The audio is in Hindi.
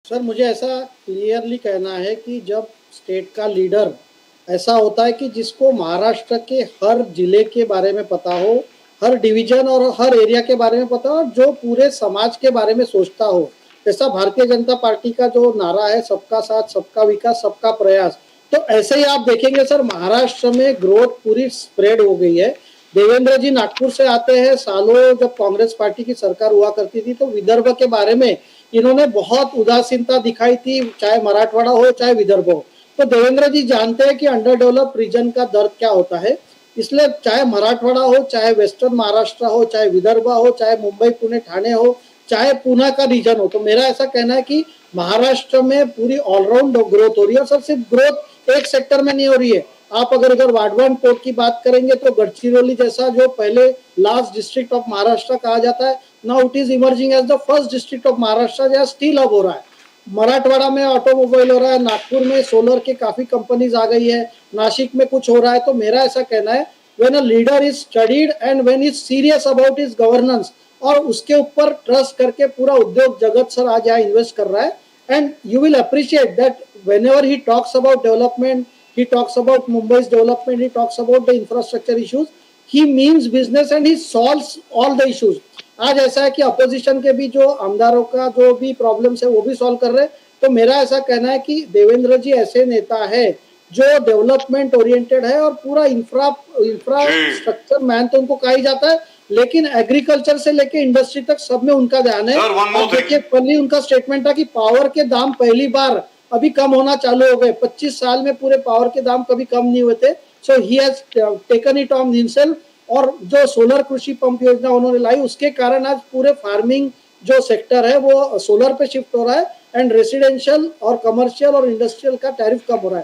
सर मुझे ऐसा क्लियरली कहना है कि जब स्टेट का लीडर ऐसा होता है कि जिसको महाराष्ट्र के हर जिले के बारे में पता हो, हर डिवीजन और हर एरिया के बारे में पता हो, जो पूरे समाज के बारे में सोचता हो। जैसा भारतीय जनता पार्टी का जो नारा है, सबका साथ सबका विकास सबका प्रयास, तो ऐसे ही आप देखेंगे सर महाराष्ट्र में ग्रोथ पूरी स्प्रेड हो गई है। देवेंद्र जी नागपुर से आते हैं, सालों जब कांग्रेस पार्टी की सरकार हुआ करती थी तो विदर्भ के बारे में इन्होंने बहुत उदासीनता दिखाई थी, चाहे मराठवाड़ा हो चाहे विदर्भ हो। तो देवेंद्र जी जानते हैं कि अंडर डेवलप्ड रीजन का दर्द क्या होता है, इसलिए चाहे मराठवाड़ा हो, चाहे वेस्टर्न महाराष्ट्र हो, चाहे विदर्भ हो, चाहे मुंबई पुणे ठाणे हो, चाहे पुणे का रीजन हो, तो मेरा ऐसा कहना है कि महाराष्ट्र में पूरी ऑलराउंड ग्रोथ हो रही है। और सर सिर्फ ग्रोथ एक सेक्टर में नहीं हो रही है। आप अगर इधर वाडवान पोर्ट की बात करेंगे तो गढ़चिरौली जैसा जो पहले लास्ट डिस्ट्रिक्ट ऑफ महाराष्ट्र कहा जाता है, now it is emerging as the first district of Maharashtra, जहाँ स्टील हब हो रहा है। मराठवाड़ा में ऑटोमोबाइल हो रहा है, नागपुर में सोलर के काफी कंपनीज आ गई है, नासिक में कुछ हो रहा है। तो मेरा ऐसा कहना है, when a leader is studied and when is serious about his governance और उसके ऊपर ट्रस्ट करके पूरा उद्योग जगत सर आज यहाँ इन्वेस्ट कर रहा है, and you will appreciate that whenever he talks about development, he talks about Mumbai's development, he talks about the infrastructure issues, he means business and he solves all the issues. आज ऐसा है कि अपोजिशन के भी जो आमदारों का जो भी प्रॉब्लम्स है वो भी सॉल्व कर रहे हैं। तो मेरा ऐसा कहना है कि देवेंद्र जी ऐसे नेता है जो डेवलपमेंट ओरिएंटेड है और पूरा इंफ्रास्ट्रक्चर मैन तो उनको कहा ही जाता है, लेकिन एग्रीकल्चर से लेके इंडस्ट्री तक सब में उनका ध्यान है। और देखिए कल ही उनका स्टेटमेंट था कि पावर के दाम पहली बार अभी कम होना चालू हो गए। 25 साल में पूरे पावर के दाम कभी कम नहीं हुए थे। So he has taken it on himself. और जो सोलर कृषि पंप योजना उन्होंने लाई, उसके कारण आज पूरे फार्मिंग जो सेक्टर है वो सोलर पे शिफ्ट हो रहा है, एंड रेसिडेंशियल और कमर्शियल और इंडस्ट्रियल का टैरिफ कम हो रहा है।